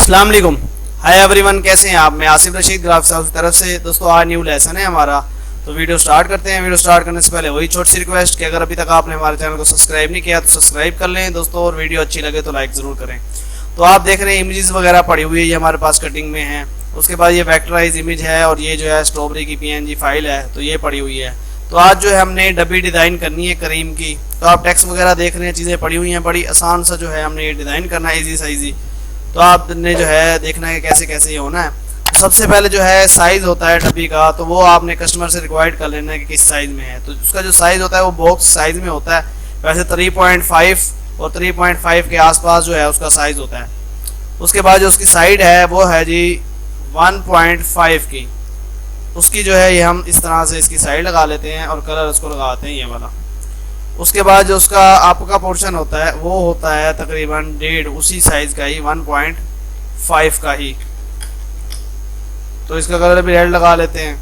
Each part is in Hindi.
अस्सलाम वालेकुम। हाय एवरीवन, कैसे हैं आप? मैं आसिफ रशीद ग्राफिक्स हाउस की तरफ से। दोस्तों आज न्यू लेसन है हमारा, तो वीडियो स्टार्ट करते हैं। वीडियो स्टार्ट करने से पहले वही छोटी सी रिक्वेस्ट कि अगर अभी तक आपने हमारे चैनल को सब्सक्राइब नहीं किया तो सब्सक्राइब कर लें दोस्तों, और वीडियो अच्छी लगे तो लाइक ज़रूर करें। तो आप देख रहे हैं इमेजेस वगैरह पड़ी हुई है, ये हमारे पास कटिंग में है। उसके बाद ये वेक्टराइज इमेज है और ये जो है स्ट्रॉबेरी की PNG फाइल है, तो ये पड़ी हुई है। तो आज जो है हमने डब्बी डिज़ाइन करनी है करीम की। तो आप टेक्स्ट वगैरह देख रहे हैं, चीज़ें पड़ी हुई हैं, बड़ी आसान सा जो है हमने ये डिज़ाइन करना है, ईजी साइजी। तो आपने जो है देखना है कि कैसे कैसे ये होना है। तो सबसे पहले जो है साइज़ होता है डब्बी का, तो वो आपने कस्टमर से रिक्वायर्ड कर लेना है कि किस साइज़ में है। तो उसका जो साइज़ होता है वो बॉक्स साइज़ में होता है। वैसे 3.5 और 3.5 के आसपास जो है उसका साइज़ होता है। उसके बाद जो उसकी साइड है वो है जी 1.5 की। उसकी जो है ये हम इस तरह से इसकी साइड लगा लेते हैं और कलर उसको लगाते हैं ये वाला। उसके बाद जो उसका आपका पोर्शन होता है वो होता है तकरीबन 1.5 उसी साइज़ का ही, 1.5 का ही। तो इसका कलर भी रेड लगा लेते हैं।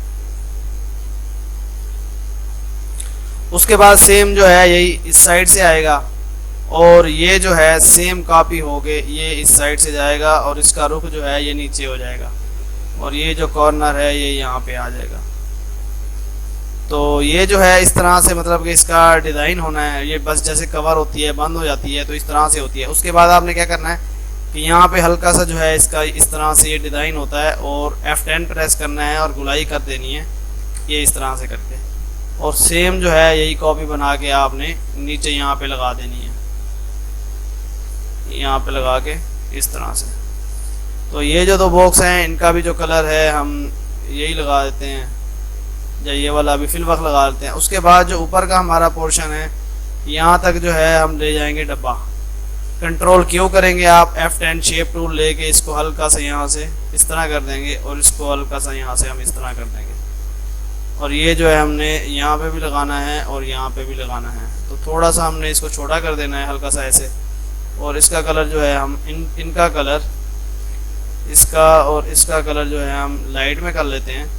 उसके बाद सेम जो है यही इस साइड से आएगा और ये जो है सेम कॉपी हो गए, ये इस साइड से जाएगा और इसका रुख जो है ये नीचे हो जाएगा और ये जो कॉर्नर है ये यहाँ पे आ जाएगा। तो ये जो है इस तरह से मतलब कि इसका डिज़ाइन होना है। ये बस जैसे कवर होती है बंद हो जाती है तो इस तरह से होती है। उसके बाद आपने क्या करना है कि यहाँ पे हल्का सा जो है इसका इस तरह से ये डिज़ाइन होता है और F10 प्रेस करना है और गुलाई कर देनी है ये इस तरह से करके। और सेम जो है यही कॉपी बना के आपने नीचे यहाँ पे लगा देनी है, यहाँ पे लगा के इस तरह से। तो ये जो दो बॉक्स हैं इनका भी जो कलर है हम यही लगा देते हैं, या ये वाला अभी फिल वक्त लगा देते हैं। उसके बाद जो ऊपर का हमारा पोर्शन है यहाँ तक जो है हम ले जाएंगे डब्बा। कंट्रोल क्यों करेंगे आप, F10 शेप टूल लेके इसको हल्का सा यहाँ से इस तरह कर देंगे और इसको हल्का सा यहाँ से हम इस तरह कर देंगे। और ये जो है हमने यहाँ पे भी लगाना है और यहाँ पे भी लगाना है। तो थोड़ा सा हमने इसको छोटा कर देना है हल्का सा ऐसे। और इसका कलर जो है हम इनका कलर, इसका और इसका कलर जो है हम लाइट में कर लेते हैं।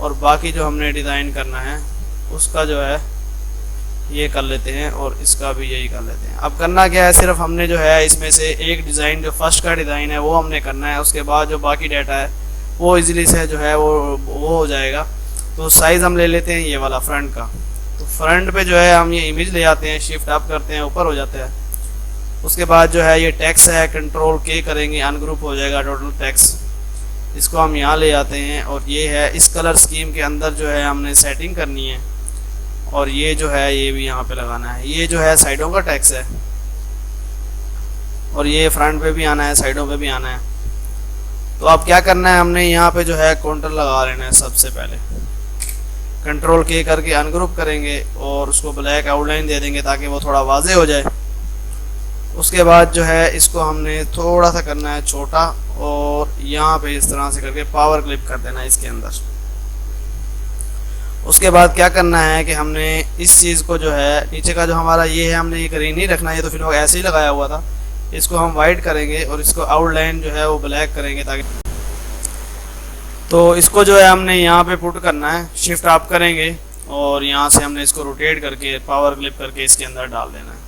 और बाकी जो हमने डिज़ाइन करना है उसका जो है ये कर लेते हैं और इसका भी यही कर लेते हैं। अब करना क्या है, सिर्फ हमने जो है इसमें से एक डिज़ाइन जो फर्स्ट का डिज़ाइन है वो हमने करना है। उसके बाद जो बाकी डाटा है वो इजीली से जो है वो हो जाएगा। तो साइज़ हम ले लेते हैं ये वाला फ्रंट का। तो फ्रंट पे जो है हम ये इमेज ले आते हैं, शिफ्ट अप करते हैं, ऊपर हो जाता है। उसके बाद जो है ये टेक्स्ट है, कंट्रोल K करेंगे, अनग्रुप हो जाएगा टोटल टेक्स्ट। इसको हम यहाँ ले आते हैं और ये है इस कलर स्कीम के अंदर जो है हमने सेटिंग करनी है। और ये जो है ये भी यहाँ पे लगाना है। ये जो है साइडों का टेक्स्ट है और ये फ्रंट पे भी आना है, साइडों पे भी आना है। तो अब क्या करना है, हमने यहाँ पे जो है काउंटर लगा लेना है। सबसे पहले कंट्रोल K करके अनग्रुप करेंगे और उसको ब्लैक आउटलाइन दे देंगे ताकि वो थोड़ा वाजे हो जाए। उसके बाद जो है इसको हमने थोड़ा सा करना है छोटा और यहाँ पे इस तरह से करके पावर क्लिप कर देना है इसके अंदर। उसके बाद क्या करना है कि हमने इस चीज़ को जो है नीचे का जो हमारा ये है हमने ये ग्रीन नहीं रखना, ये तो फिर ऐसे ही लगाया हुआ था। इसको हम वाइट करेंगे और इसको आउटलाइन जो है वो ब्लैक करेंगे ताकि, तो इसको जो है हमने यहाँ पे पुट करना है, शिफ्ट अप करेंगे और यहाँ से हमने इसको रोटेट करके पावर क्लिप करके इसके अंदर डाल देना है।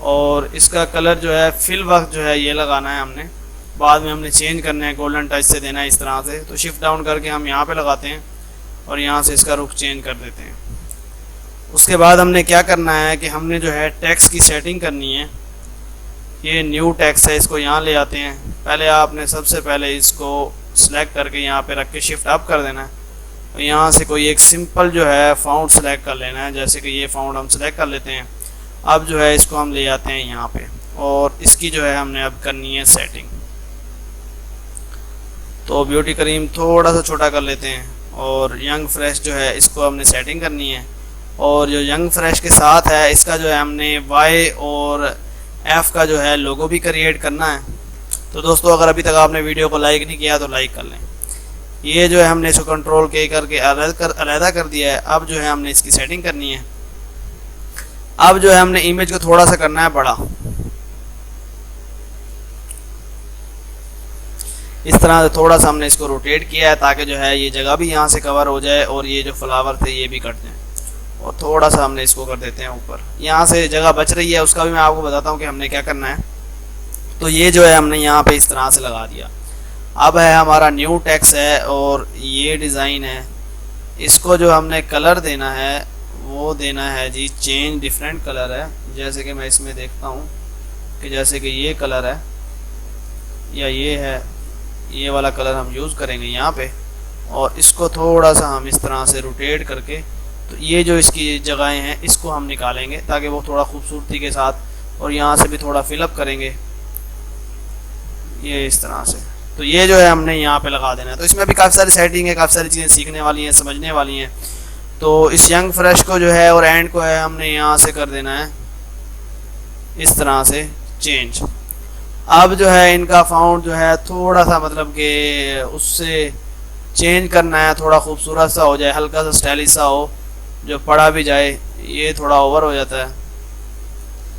और इसका कलर जो है फिल वक्त जो है ये लगाना है हमने, बाद में हमने चेंज करना है, गोल्डन टच से देना है इस तरह से। तो शिफ्ट डाउन करके हम यहाँ पे लगाते हैं और यहाँ से इसका रुख चेंज कर देते हैं। उसके बाद हमने क्या करना है कि हमने जो है टेक्स्ट की सेटिंग करनी है। ये न्यू टेक्स्ट है, इसको यहाँ ले आते हैं। पहले आपने सबसे पहले इसको सिलेक्ट करके यहाँ पे रख के शिफ्ट अप कर देना है और यहाँ से कोई एक सिंपल जो है फाउंड सेलेक्ट कर लेना है। जैसे कि ये फाउंड हम सेलेक्ट कर लेते हैं। अब जो है इसको हम ले आते हैं यहाँ पे और इसकी जो है हमने अब करनी है सेटिंग। तो ब्यूटी करीम थोड़ा सा छोटा कर लेते हैं और यंग फ्रेश जो है इसको हमने सेटिंग करनी है। और जो यंग फ्रेश के साथ है इसका जो है हमने Y और F का जो है लोगो भी क्रिएट करना है। तो दोस्तों अगर अभी तक आपने वीडियो को लाइक नहीं किया तो लाइक कर लें। ये जो है हमने इसको कंट्रोल K करके अलहदा कर दिया है। अब जो है हमने इसकी सेटिंग करनी है। अब जो है हमने इमेज को थोड़ा सा करना है बड़ा, इस तरह से थोड़ा सा हमने इसको रोटेट किया है ताकि जो है ये जगह भी यहाँ से कवर हो जाए और ये जो फ्लावर थे ये भी कट जाए। और थोड़ा सा हमने इसको कर देते हैं ऊपर, यहाँ से जगह बच रही है उसका भी मैं आपको बताता हूँ कि हमने क्या करना है। तो ये जो है हमने यहाँ पे इस तरह से लगा दिया। अब है हमारा न्यू टेक्स्ट है और ये डिज़ाइन है। इसको जो हमने कलर देना है वो देना है जी चेंज डिफरेंट कलर है। जैसे कि मैं इसमें देखता हूँ कि जैसे कि ये कलर है या ये है, ये वाला कलर हम यूज़ करेंगे यहाँ पे, और इसको थोड़ा सा हम इस तरह से रोटेट करके, तो ये जो इसकी जगहें हैं इसको हम निकालेंगे ताकि वो थोड़ा खूबसूरती के साथ, और यहाँ से भी थोड़ा फिलअप करेंगे ये इस तरह से। तो ये जो है हमने यहाँ पे लगा देना है। तो इसमें भी काफ़ी सारी सेटिंग है, काफ़ी सारी चीज़ें सीखने वाली हैं, समझने वाली हैं। तो इस यंग फ्रेश को जो है और एंड को है हमने यहाँ से कर देना है इस तरह से चेंज। अब जो है इनका फाउंड जो है थोड़ा सा मतलब कि उससे चेंज करना है, थोड़ा खूबसूरत सा हो जाए, हल्का सा स्टाइलिश सा हो, जो पढ़ा भी जाए। ये थोड़ा ओवर हो जाता है,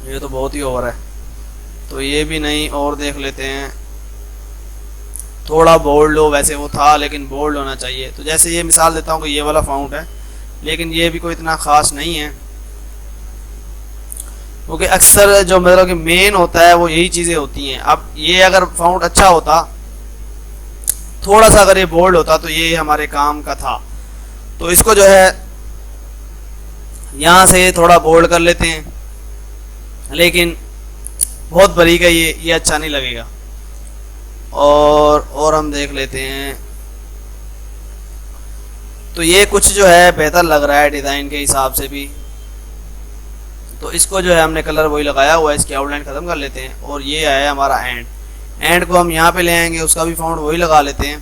ये तो बहुत ही ओवर है, तो ये भी नहीं, और देख लेते हैं थोड़ा बोल्ड हो। वैसे वो था लेकिन बोल्ड होना चाहिए। तो जैसे ये मिसाल देता हूँ कि ये वाला फाउंड है, लेकिन ये भी कोई इतना ख़ास नहीं है, क्योंकि अक्सर जो मतलब कि मेन होता है वो यही चीज़ें होती हैं। अब ये अगर फाउंड अच्छा होता, थोड़ा सा अगर ये बोल्ड होता, तो ये हमारे काम का था। तो इसको जो है यहाँ से थोड़ा बोल्ड कर लेते हैं, लेकिन बहुत बारीक है ये अच्छा नहीं लगेगा। और हम देख लेते हैं, तो ये कुछ जो है बेहतर लग रहा है डिज़ाइन के हिसाब से भी। तो इसको जो है हमने कलर वही लगाया हुआ है, इसकी आउटलाइन ख़त्म कर लेते हैं। और ये है हमारा एंड को हम यहाँ पे ले आएंगे, उसका भी फाउंड वही लगा लेते हैं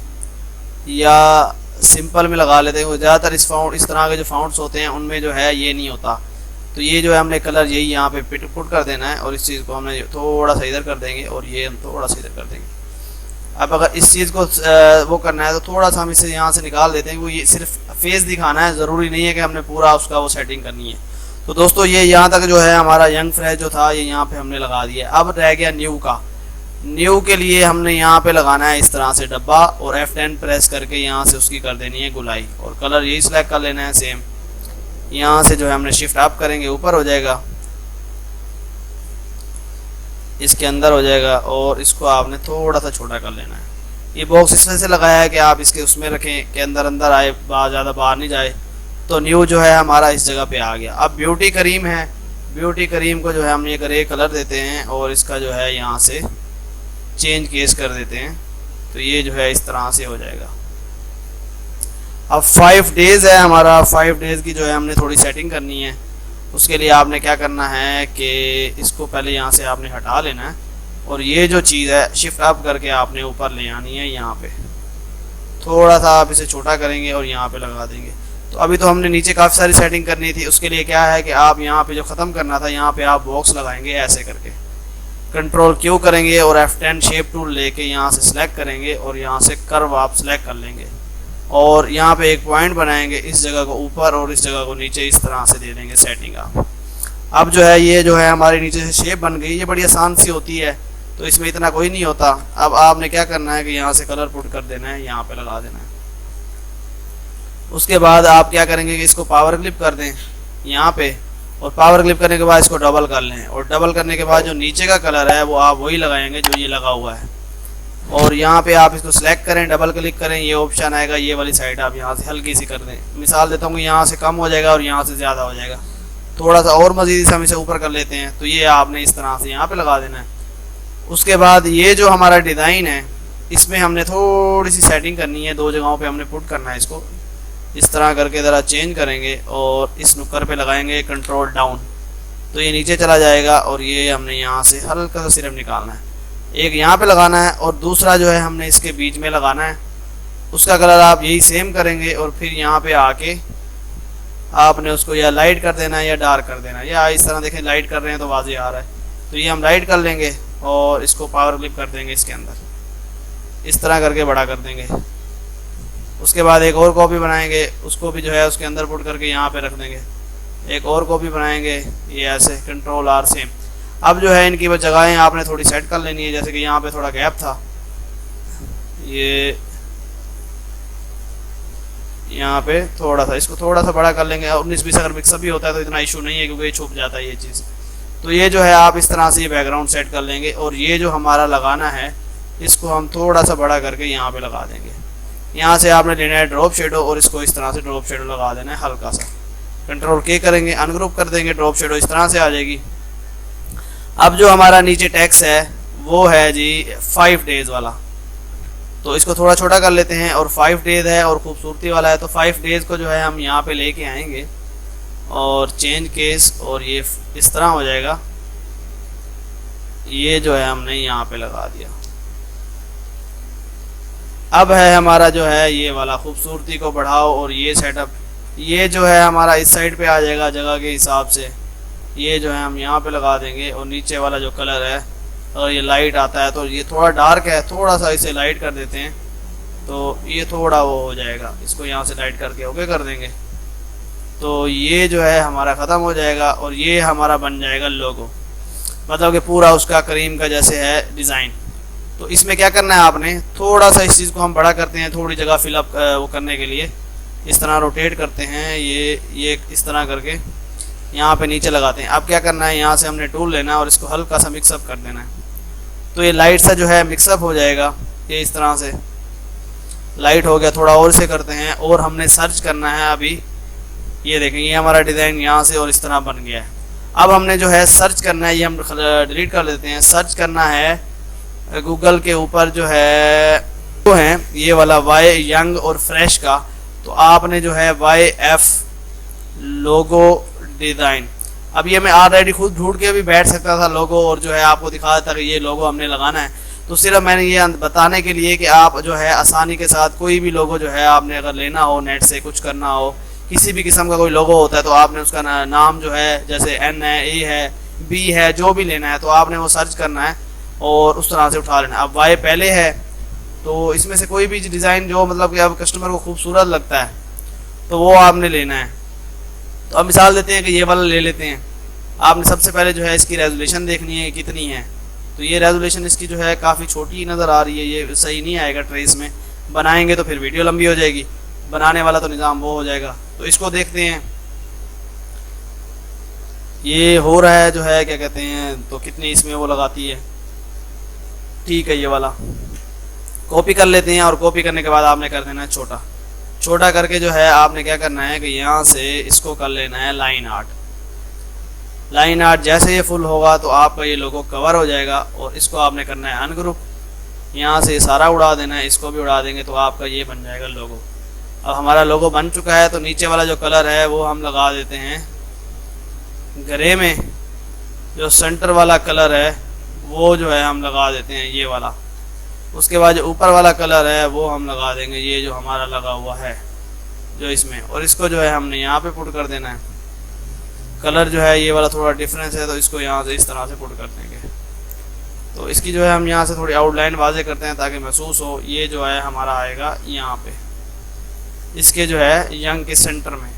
या सिंपल में लगा लेते हैं। ज़्यादातर इस तरह के जो फाउंड्स होते हैं उनमें जो है ये नहीं होता। तो ये जो है हमने कलर यही यहाँ पे पुट कर देना है, और इस चीज़ को हमने थोड़ा सा इधर कर देंगे और ये हम थोड़ा सा इधर कर देंगे। अब अगर इस चीज़ को वो करना है तो थोड़ा सा हम इसे यहाँ से निकाल देते हैं, वो ये सिर्फ फेस दिखाना है, ज़रूरी नहीं है कि हमने पूरा उसका वो सेटिंग करनी है। तो दोस्तों ये यहाँ तक जो है हमारा यंग फ्रेश जो था ये यहाँ पे हमने लगा दिया। अब रह गया न्यू का। न्यू के लिए हमने यहाँ पे लगाना है इस तरह से डब्बा, और F10 प्रेस करके यहाँ से उसकी कर देनी है गुलाई, और कलर यही सिलेक्ट कर लेना है सेम। यहाँ से जो है हमने शिफ्ट अप करेंगे, ऊपर हो जाएगा, इसके अंदर हो जाएगा, और इसको आपने थोड़ा सा छोटा कर लेना है। ये बॉक्स इस वजह से लगाया है कि आप इसके उसमें रखें कि अंदर आए, ज़्यादा बाहर नहीं जाए। तो न्यू जो है हमारा इस जगह पे आ गया। अब ब्यूटी करीम है, ब्यूटी करीम को जो है हम ये ग्रे कलर देते हैं और इसका जो है यहाँ से चेंज केस कर देते हैं, तो ये जो है इस तरह से हो जाएगा। अब 5 डेज़ है हमारा, 5 डेज़ की जो है हमने थोड़ी सेटिंग करनी है। उसके लिए आपने क्या करना है कि इसको पहले यहाँ से आपने हटा लेना है, और ये जो चीज़ है शिफ्ट अप करके आपने ऊपर ले आनी है। यहाँ पे थोड़ा सा आप इसे छोटा करेंगे और यहाँ पे लगा देंगे। तो अभी तो हमने नीचे काफ़ी सारी सेटिंग करनी थी, उसके लिए क्या है कि आप यहाँ पे जो ख़त्म करना था यहाँ पे आप बॉक्स लगाएंगे ऐसे करके, कंट्रोल क्यू करेंगे और F10 शेप टूल लेके यहाँ से सिलेक्ट करेंगे और यहाँ से कर्व आप सिलेक्ट कर लेंगे, और यहाँ पे एक पॉइंट बनाएंगे, इस जगह को ऊपर और इस जगह को नीचे, इस तरह से दे देंगे सेटिंग आप। अब जो है ये जो है हमारे नीचे से शेप बन गई। ये बड़ी आसान सी होती है, तो इसमें इतना कोई नहीं होता। अब आपने क्या करना है कि यहाँ से कलर पुट कर देना है, यहाँ पे लगा देना है। उसके बाद आप क्या करेंगे कि इसको पावर क्लिप कर दें यहाँ पे, और पावर क्लिप करने के बाद इसको डबल कर लें, और डबल करने के बाद जो नीचे का कलर है वो आप वही लगाएंगे जो ये लगा हुआ है। और यहाँ पे आप इसको सिलेक्ट करें, डबल क्लिक करें, ये ऑप्शन आएगा, ये वाली साइड आप यहाँ से हल्की सी कर दें। मिसाल देता हूँ कि यहाँ से कम हो जाएगा और यहाँ से ज़्यादा हो जाएगा, थोड़ा सा और मज़ीद से हम इसे ऊपर कर लेते हैं। तो ये आपने इस तरह से यहाँ पे लगा देना है। उसके बाद ये जो हमारा डिज़ाइन है इसमें हमने थोड़ी सी सेटिंग करनी है, 2 जगहों पे हमने पुट करना है इसको। इस तरह करके ज़रा चेंज करेंगे और इस नुक्कर पे लगाएंगे कंट्रोल डाउन, तो ये नीचे चला जाएगा। और ये हमने यहाँ से हल्का सा सिर्फ निकालना है, एक यहाँ पे लगाना है और दूसरा जो है हमने इसके बीच में लगाना है। उसका कलर आप यही सेम करेंगे और फिर यहाँ पे आके आपने उसको या लाइट कर देना है या डार्क कर देना है, या इस तरह देखें लाइट कर रहे हैं तो वाज़े आ रहा है, तो ये हम लाइट कर लेंगे और इसको पावर क्लिप कर देंगे इसके अंदर, इस तरह करके बड़ा कर देंगे। उसके बाद एक और कॉपी बनाएंगे, उसको भी जो है उसके अंदर पुट करके यहाँ पे रख देंगे। एक और कॉपी बनाएंगे, ये ऐसे कंट्रोल R सेम। अब जो है इनकी वो जगहें आपने थोड़ी सेट कर लेनी है, जैसे कि यहाँ पे थोड़ा गैप था, ये यहाँ पे थोड़ा सा इसको थोड़ा सा बड़ा कर लेंगे। 19-20 अगर मिक्सअप भी होता है तो इतना इशू नहीं है, क्योंकि ये छुप जाता है ये चीज़। तो ये जो है आप इस तरह से ये बैकग्राउंड सेट कर लेंगे। और ये जो हमारा लगाना है इसको हम थोड़ा सा बड़ा करके यहाँ पे लगा देंगे। यहाँ से आपने लेना है ड्रॉप शेडो और इसको इस तरह से ड्रॉप शेडो लगा देना है हल्का सा। कंट्रोल के करेंगे, अनग्रुप कर देंगे, ड्रॉप शेडो इस तरह से आ जाएगी। अब जो हमारा नीचे टैक्स है वो है जी 5 डेज़ वाला, तो इसको थोड़ा छोटा कर लेते हैं। और 5 डेज़ है और खूबसूरती वाला है, तो 5 डेज़ को जो है हम यहाँ पे लेके आएंगे और चेंज केस, और ये इस तरह हो जाएगा। ये जो है हमने यहाँ पे लगा दिया। अब है हमारा जो है ये वाला खूबसूरती को बढ़ाओ और ये सेटअप, ये जो है हमारा इस साइड पे आ जाएगा जगह के हिसाब से। ये जो है हम यहाँ पे लगा देंगे। और नीचे वाला जो कलर है, और ये लाइट आता है तो ये थोड़ा डार्क है, थोड़ा सा इसे लाइट कर देते हैं तो ये थोड़ा वो हो जाएगा। इसको यहाँ से लाइट करके ओके कर देंगे तो ये जो है हमारा ख़त्म हो जाएगा। और ये हमारा बन जाएगा लोगो, मतलब कि पूरा उसका करीम का जैसे है डिज़ाइन। तो इसमें क्या करना है आपने, थोड़ा सा इस चीज़ को हम बड़ा करते हैं थोड़ी जगह फिलअप वो करने के लिए। इस तरह रोटेट करते हैं, ये इस तरह करके यहाँ पे नीचे लगाते हैं। अब क्या करना है, यहाँ से हमने टूल लेना है और इसको हल्का सा मिक्सअप कर देना है। तो ये लाइट सा जो है मिक्सअप हो जाएगा। ये इस तरह से लाइट हो गया। थोड़ा और से करते हैं और हमने सर्च करना है। अभी ये देखें, ये हमारा डिज़ाइन यहाँ से और इस तरह बन गया है। अब हमने जो है सर्च करना है, ये हम डिलीट कर देते हैं। सर्च करना है गूगल के ऊपर जो है वो है ये वाला वाई यंग और फ्रेश का। तो आपने जो है YF लोगो डिज़ाइन, अब ये मैं ऑलरेडी खुद ढूंढ के भी बैठ सकता था लोगो और जो है आपको दिखा देता कि ये लोगो हमने लगाना है। तो सिर्फ मैंने ये बताने के लिए कि आप जो है आसानी के साथ कोई भी लोगो जो है आपने अगर लेना हो, नेट से कुछ करना हो, किसी भी किस्म का कोई लोगो होता है तो आपने उसका नाम जो है जैसे N है, A है, B है, जो भी लेना है तो आपने वो सर्च करना है और उस तरह से उठा लेना। अब Y पहले है तो इसमें से कोई भी डिज़ाइन जो मतलब कि अब कस्टमर को खूबसूरत लगता है तो वो आपने लेना है। तो अब मिसाल देते हैं कि ये वाला ले लेते हैं। आपने सबसे पहले जो है इसकी रेजोल्यूशन देखनी है कितनी है। तो ये रेजोल्यूशन इसकी जो है काफ़ी छोटी नज़र आ रही है, ये सही नहीं आएगा ट्रेस में। बनाएंगे तो फिर वीडियो लंबी हो जाएगी, बनाने वाला तो निज़ाम वो हो जाएगा। तो इसको देखते हैं, ये हो रहा है जो है क्या कहते हैं, तो कितनी इसमें वो लगाती है। ठीक है, ये वाला कॉपी कर लेते हैं और कॉपी करने के बाद आपने कर देना है छोटा। छोटा करके जो है आपने क्या करना है कि यहाँ से इसको कर लेना है लाइन आर्ट। लाइन आर्ट जैसे ये फुल होगा तो आपका ये लोगो कवर हो जाएगा। और इसको आपने करना है अनग्रुप, यहाँ से सारा उड़ा देना है, इसको भी उड़ा देंगे तो आपका ये बन जाएगा लोगो। अब हमारा लोगो बन चुका है तो नीचे वाला जो कलर है वो हम लगा देते हैं ग्रे में। जो सेंटर वाला कलर है वो जो है हम लगा देते हैं ये वाला। उसके बाद जो ऊपर वाला कलर है वो हम लगा देंगे ये जो हमारा लगा हुआ है जो इसमें। और इसको जो है हमने यहाँ पे पुट कर देना है। कलर जो है ये वाला थोड़ा डिफरेंस है तो इसको यहाँ से इस तरह से पुट कर देंगे। तो इसकी जो है हम यहाँ से थोड़ी आउटलाइन वाजे करते हैं ताकि महसूस हो। ये जो है हमारा आएगा यहाँ पे इसके जो है यंग के सेंटर में।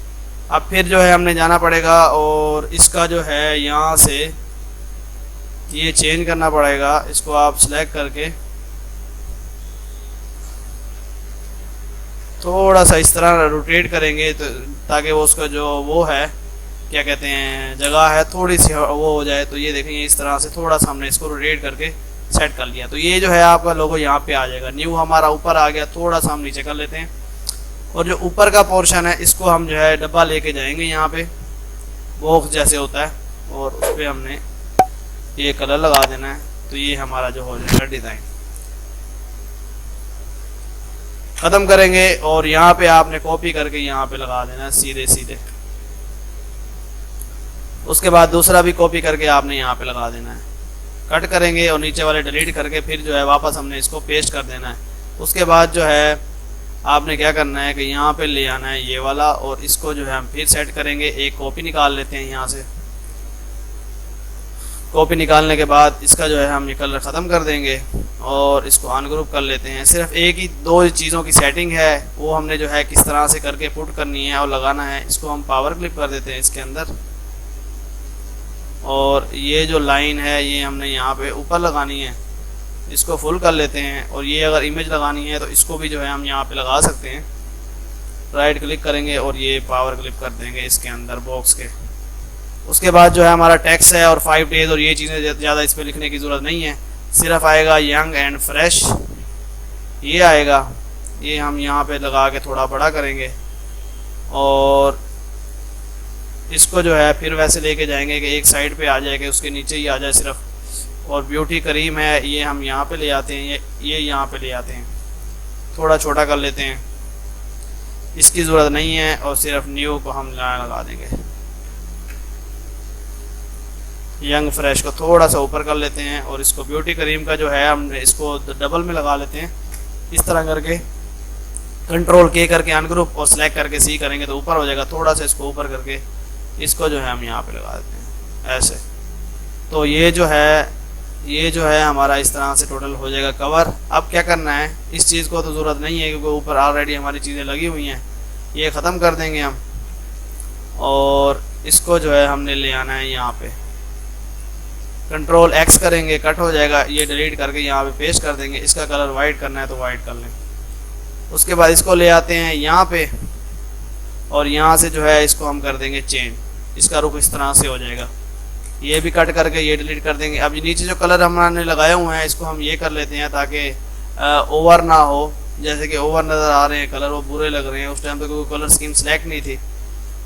अब फिर जो है हमने जाना पड़ेगा और इसका जो है यहाँ से ये चेंज करना पड़ेगा। इसको आप सिलेक्ट करके थोड़ा सा इस तरह रोटेट करेंगे तो ताकि वो उसका जो वो है क्या कहते हैं जगह है थोड़ी सी वो हो जाए। तो ये देखेंगे इस तरह से थोड़ा सा हमने इसको रोटेट करके सेट कर लिया। तो ये जो है आपका लोगो यहाँ पे आ जाएगा। न्यू हमारा ऊपर आ गया, थोड़ा सा हम नीचे कर लेते हैं। और जो ऊपर का पोर्शन है इसको हम जो है डब्बा लेके जाएंगे यहाँ पे बॉक्स जैसे होता है और उस पर हमने ये कलर लगा देना है। तो ये हमारा जो हो जाएगा डिज़ाइन। ख़त्म करेंगे और यहाँ पे आपने कॉपी करके यहाँ पे लगा देना है सीधे सीधे। उसके बाद दूसरा भी कॉपी करके आपने यहाँ पे लगा देना है। कट करेंगे और नीचे वाले डिलीट करके फिर जो है वापस हमने इसको पेस्ट कर देना है। उसके बाद जो है आपने क्या करना है कि यहाँ पे ले आना है ये वाला और इसको जो है हम फिर सेट करेंगे। एक कॉपी निकाल लेते हैं यहाँ से। कॉपी निकालने के बाद इसका जो है हम ये कलर ख़त्म कर देंगे और इसको अनग्रुप कर लेते हैं। सिर्फ एक ही दो चीज़ों की सेटिंग है वो हमने जो है किस तरह से करके पुट करनी है और लगाना है। इसको हम पावर क्लिप कर देते हैं इसके अंदर और ये जो लाइन है ये हमने यहाँ पे ऊपर लगानी है। इसको फुल कर लेते हैं और ये अगर इमेज लगानी है तो इसको भी जो है हम यहाँ पे लगा सकते हैं। राइट क्लिक करेंगे और ये पावर क्लिप कर देंगे इसके अंदर बॉक्स के। उसके बाद जो है हमारा टैक्स है और 5 डेज़ और ये चीज़ें ज़्यादा इस पर लिखने की ज़रूरत नहीं है, सिर्फ आएगा यंग एंड फ्रेश, ये आएगा। ये हम यहाँ पे लगा के थोड़ा बड़ा करेंगे और इसको जो है फिर वैसे लेके जाएंगे कि एक साइड पे आ जाए कि उसके नीचे ही आ जाए सिर्फ। और ब्यूटी क्रीम है, ये हम यहाँ पे ले आते हैं, ये यहाँ पे ले आते हैं, थोड़ा छोटा कर लेते हैं, इसकी ज़रूरत नहीं है और सिर्फ न्यू को हम लगा देंगे। यंग फ्रेश को थोड़ा सा ऊपर कर लेते हैं और इसको ब्यूटी क्रीम का जो है हम इसको डबल में लगा लेते हैं। इस तरह करके कंट्रोल के करके अनग्रुप और सेलेक्ट करके सी करेंगे तो ऊपर हो जाएगा। थोड़ा सा इसको ऊपर करके इसको जो है हम यहाँ पे लगा देते हैं ऐसे। तो ये जो है हमारा इस तरह से टोटल हो जाएगा कवर। अब क्या करना है, इस चीज़ को तो ज़रूरत नहीं है क्योंकि ऊपर ऑलरेडी हमारी चीज़ें लगी हुई हैं, ये ख़त्म कर देंगे हम। और इसको जो है हमने ले आना है यहाँ पे, कंट्रोल एक्स करेंगे, कट हो जाएगा, ये डिलीट करके यहाँ पे पेस्ट कर देंगे। इसका कलर वाइट करना है तो वाइट कर लें। उसके बाद इसको ले आते हैं यहाँ पे और यहाँ से जो है इसको हम कर देंगे चेंज, इसका रुख इस तरह से हो जाएगा। ये भी कट करके ये डिलीट कर देंगे। अब नीचे जो कलर हमने लगाए हुए हैं इसको हम ये कर लेते हैं ताकि ओवर ना हो, जैसे कि ओवर नज़र आ रहे हैं कलर, वो बुरे लग रहे हैं। उस टाइम पे कोई कलर स्कीम सेलेक्ट नहीं थी।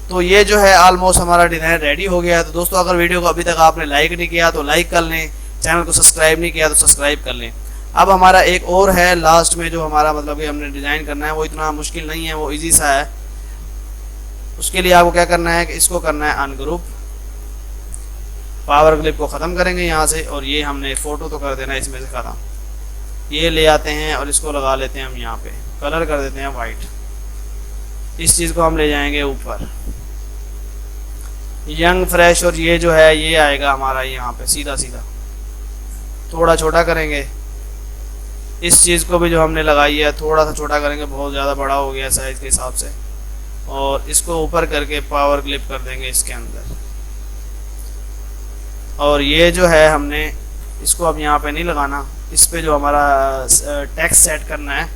तो ये जो है ऑलमोस्ट हमारा डिज़ाइन रेडी हो गया है। तो दोस्तों अगर वीडियो को अभी तक आपने लाइक नहीं किया तो लाइक कर लें, चैनल को सब्सक्राइब नहीं किया तो सब्सक्राइब कर लें। अब हमारा एक और है लास्ट में जो हमारा मतलब कि हमने डिज़ाइन करना है, वो इतना मुश्किल नहीं है, वो ईजी सा है। उसके लिए आपको क्या करना है कि इसको करना है अनग्रुप, पावर क्लिप को ख़त्म करेंगे यहाँ से और ये हमने फ़ोटो तो कर देना है इसमें से ख़त्म। ये ले आते हैं और इसको लगा लेते हैं हम यहाँ पे, कलर कर देते हैं वाइट। इस चीज़ को हम ले जाएंगे ऊपर यंग फ्रेश और ये जो है ये आएगा हमारा यहाँ पे सीधा सीधा, थोड़ा छोटा करेंगे। इस चीज़ को भी जो हमने लगाई है थोड़ा सा छोटा करेंगे, बहुत ज़्यादा बड़ा हो गया साइज़ के हिसाब से। और इसको ऊपर करके पावर क्लिप कर देंगे इसके अंदर। और ये जो है हमने इसको अब यहाँ पे नहीं लगाना, इस पे जो हमारा टेक्स्ट सेट करना है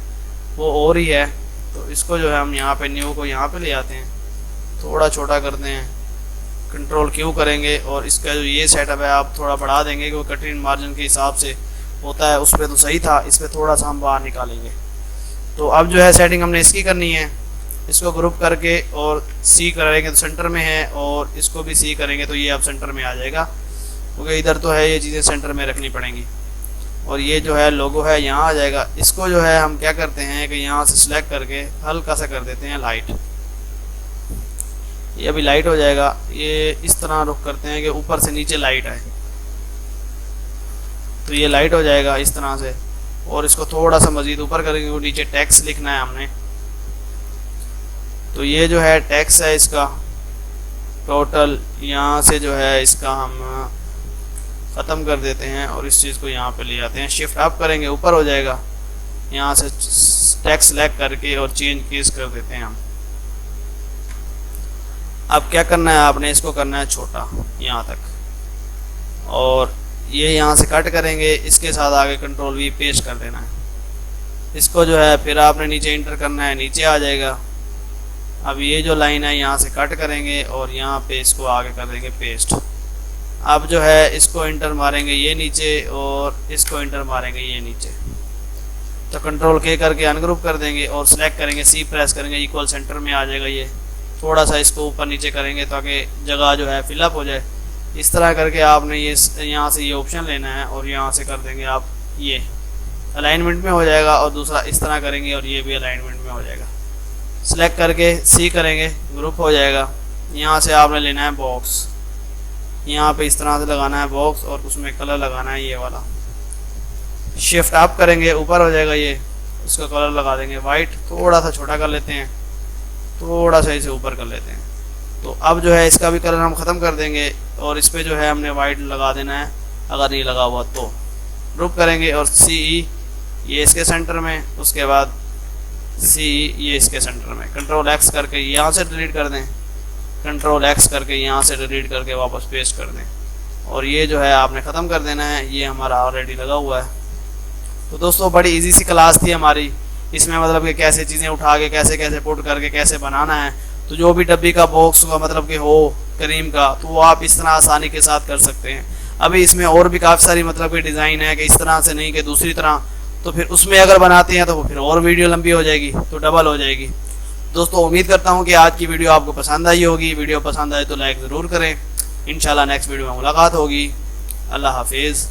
वो और ही है। तो इसको जो है हम यहाँ पे न्यू को यहाँ पे ले आते हैं, थोड़ा छोटा करते हैं, कंट्रोल क्यू करेंगे और इसका जो ये सेटअप है आप थोड़ा बढ़ा देंगे क्योंकि कटिंग मार्जिन के हिसाब से होता है। उस पर तो सही था, इस पर थोड़ा सा हम बाहर निकालेंगे। तो अब जो है सेटिंग हमने इसकी करनी है, इसको ग्रुप करके और सी करेंगे तो सेंटर में है और इसको भी सी करेंगे तो ये अब सेंटर में आ जाएगा क्योंकि इधर तो है, ये चीज़ें सेंटर में रखनी पड़ेंगी। और ये जो है लोगो है यहाँ आ जाएगा। इसको जो है हम क्या करते हैं कि यहाँ से सिलेक्ट करके हल्का सा कर देते हैं लाइट, ये अभी लाइट हो जाएगा। ये इस तरह रुख करते हैं कि ऊपर से नीचे लाइट आए, तो ये लाइट हो जाएगा इस तरह से। और इसको थोड़ा सा मज़ीद ऊपर करेंगे, वो नीचे टैक्स लिखना है हमने। तो ये जो है टैक्स है इसका टोटल, यहाँ से जो है इसका हम ख़त्म कर देते हैं और इस चीज़ को यहाँ पे ले आते हैं, शिफ्ट अप करेंगे ऊपर हो जाएगा। यहाँ से टैक्स सेलेक्ट करके और चेंज केस कर देते हैं हम। अब क्या करना है आपने, इसको करना है छोटा यहाँ तक और ये यहाँ से कट करेंगे, इसके साथ आगे कंट्रोल वी पेस्ट कर देना है। इसको जो है फिर आपने नीचे इंटर करना है, नीचे आ जाएगा। अब ये जो लाइन है यहाँ से कट करेंगे और यहाँ पे इसको आगे कर देंगे पेस्ट। अब जो है इसको इंटर मारेंगे ये नीचे और इसको इंटर मारेंगे ये नीचे। तो कंट्रोल के करके अनग्रुप कर देंगे और सिलेक्ट करेंगे, सी प्रेस करेंगे, इक्वल सेंटर में आ जाएगा। ये थोड़ा सा इसको ऊपर नीचे करेंगे ताकि जगह जो है फिलअप हो जाए। इस तरह करके आपने ये यहाँ से ये ऑप्शन लेना है और यहाँ से कर देंगे आप, ये अलाइनमेंट में हो जाएगा। और दूसरा इस तरह करेंगे और ये भी अलाइनमेंट में हो जाएगा। सिलेक्ट करके सी करेंगे, ग्रुप हो जाएगा। यहाँ से आपने लेना है बॉक्स, यहाँ पे इस तरह से लगाना है बॉक्स और उसमें कलर लगाना है ये वाला। शिफ्ट अप करेंगे, ऊपर हो जाएगा ये, उसका कलर लगा देंगे वाइट। थोड़ा सा छोटा कर लेते हैं, थोड़ा सा इसे ऊपर कर लेते हैं। तो अब जो है इसका भी कलर हम ख़त्म कर देंगे और इस पर जो है हमने वाइट लगा देना है, अगर नहीं लगा हुआ तो। ग्रुप करेंगे और CE ये इसके सेंटर में, उसके बाद CE ये इसके सेंटर में। कंट्रोल X करके यहाँ से डिलीट कर दें, कंट्रोल X करके यहाँ से डिलीट करके वापस पेस्ट कर दें और ये जो है आपने ख़त्म कर देना है। ये हमारा ऑलरेडी लगा हुआ है। तो दोस्तों बड़ी इजी सी क्लास थी हमारी, इसमें मतलब कि कैसे चीज़ें उठा के कैसे कैसे पुट करके कैसे बनाना है। तो जो भी डब्बी का बॉक्स का मतलब कि हो करीम का, तो वो आप इस तरह आसानी के साथ कर सकते हैं। अभी इसमें और भी काफ़ी सारी मतलब की डिज़ाइन है कि इस तरह से नहीं कि दूसरी तरह, तो फिर उसमें अगर बनाते हैं तो वो फिर और वीडियो लंबी हो जाएगी, तो डबल हो जाएगी। दोस्तों उम्मीद करता हूँ कि आज की वीडियो आपको पसंद आई होगी। वीडियो पसंद आए तो लाइक ज़रूर करें। इंशाल्लाह नेक्स्ट वीडियो में मुलाकात होगी। अल्लाह हाफिज़।